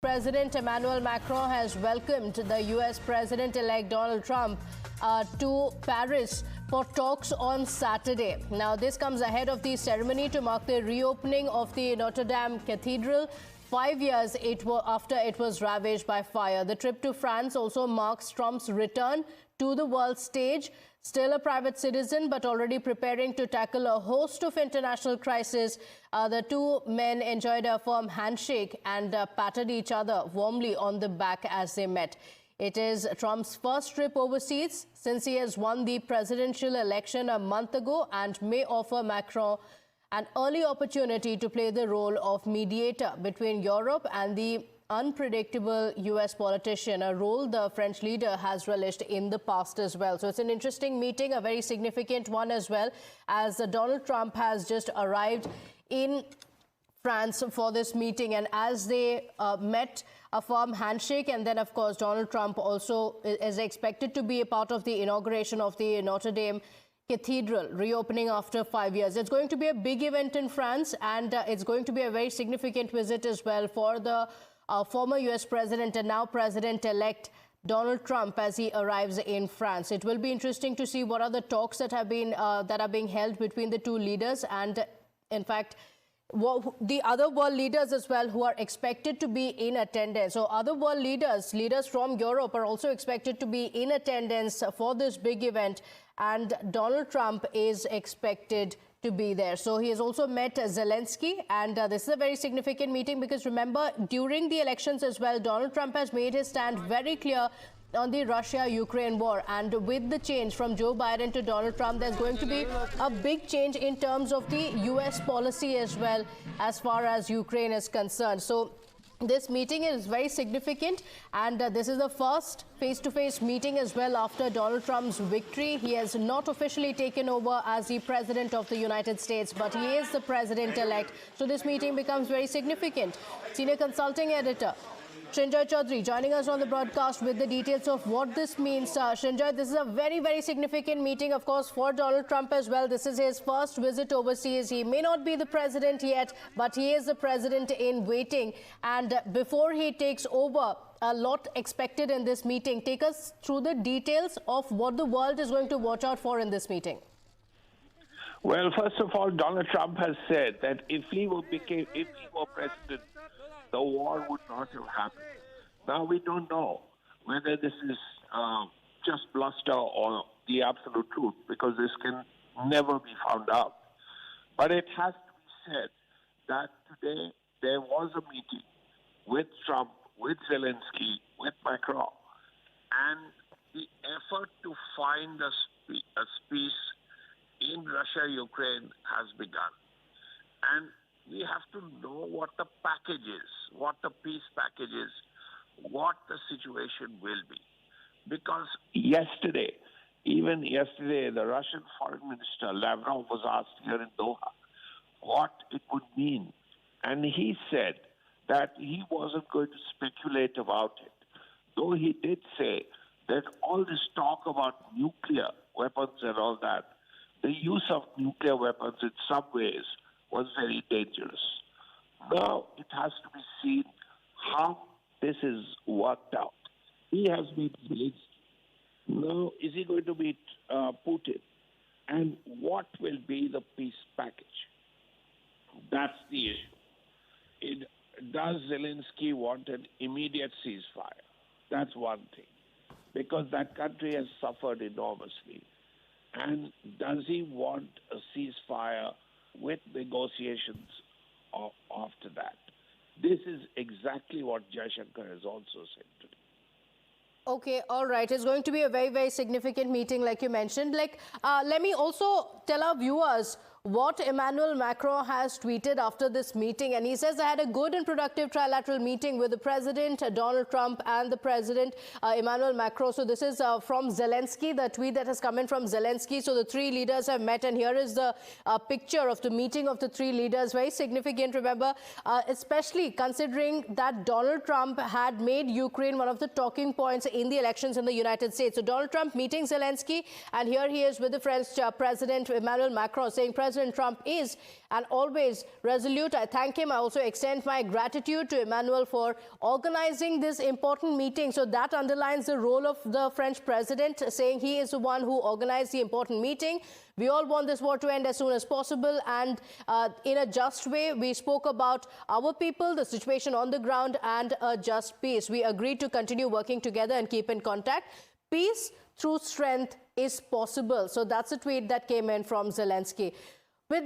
President Emmanuel Macron has welcomed the US President-elect Donald Trump to Paris for talks on Saturday. Now, this comes ahead of the ceremony to mark the reopening of the Notre Dame Cathedral 5 years after it was ravaged by fire. The trip to France also marks Trump's return to the world stage. Still a private citizen, but already preparing to tackle a host of international crises. The two men enjoyed a firm handshake and patted each other warmly on the back as they met. It is Trump's first trip overseas since he has won the presidential election a month ago and may offer Macron an early opportunity to play the role of mediator between Europe and the unpredictable US politician, a role the French leader has relished in the past as well. So it's an interesting meeting, a very significant one as well, as Donald Trump has just arrived in France for this meeting, and as they met, a firm handshake, and then of course Donald Trump also is expected to be a part of the inauguration of the Notre Dame Cathedral, reopening after 5 years. It's going to be a big event in France, and it's going to be a very significant visit as well for the former US President and now President-elect Donald Trump as he arrives in France. It will be interesting to see what are the talks that are being held between the two leaders, and in fact the other world leaders as well who are expected to be in attendance. So other world leaders from Europe are also expected to be in attendance for this big event, and Donald Trump is expected to be there. So he has also met Zelenskyy, and this is a very significant meeting because remember, during the elections as well, Donald Trump has made his stand very clear on the Russia-Ukraine war, and with the change from Joe Biden to Donald Trump, there's going to be a big change in terms of the US policy as well as far as Ukraine is concerned. So this meeting is very significant, and this is the first face-to-face meeting as well after Donald Trump's victory. He has not officially taken over as the President of the United States, but he is the President-elect. So this meeting becomes very significant. Senior Consulting Editor Srinjoy Chaudhary joining us on the broadcast with the details of what this means. Srinjoy, this is a very, very significant meeting, of course, for Donald Trump as well. This is his first visit overseas. He may not be the president yet, but he is the president in waiting. And before he takes over, a lot expected in this meeting. Take us through the details of what the world is going to watch out for in this meeting. Well, first of all, Donald Trump has said that if he were president, the war would not have happened. Now, we don't know whether this is just bluster or the absolute truth, because this can never be found out. But it has to be said that today there was a meeting with Trump, with Zelenskyy, with Macron, and the effort to find a peace in Russia-Ukraine has begun. And we have to know what the package is, what the peace package is, what the situation will be. Because even yesterday, the Russian Foreign Minister Lavrov was asked here in Doha what it would mean. And he said that he wasn't going to speculate about it, though he did say that all this talk about nuclear weapons and all that, the use of nuclear weapons in some ways was very dangerous. Now it has to be seen how this is worked out. He has been Zelenskyy. Now, is he going to meet Putin? And what will be the peace package? That's the issue. Does Zelenskyy want an immediate ceasefire? That's one thing, because that country has suffered enormously. And does he want a ceasefire with negotiations after that? This is exactly what Jaishankar has also said today. Okay, all right. It's going to be a very, very significant meeting, like you mentioned. Let me also tell our viewers what Emmanuel Macron has tweeted after this meeting. And he says, I had a good and productive trilateral meeting with the President, Donald Trump, and the President, Emmanuel Macron. So this is from Zelenskyy, the tweet that has come in from Zelenskyy. So the three leaders have met, and here is the picture of the meeting of the three leaders. Very significant, remember, especially considering that Donald Trump had made Ukraine one of the talking points in the elections in the United States. So Donald Trump meeting Zelenskyy, and here he is with the French President Emmanuel Macron saying, President Trump is, and always resolute. I thank him. I also extend my gratitude to Emmanuel for organizing this important meeting. So that underlines the role of the French president, saying he is the one who organized the important meeting. We all want this war to end as soon as possible, and in a just way. We spoke about our people, the situation on the ground, and a just peace. We agreed to continue working together and keep in contact. Peace through strength is possible. So that's a tweet that came in from Zelenskyy.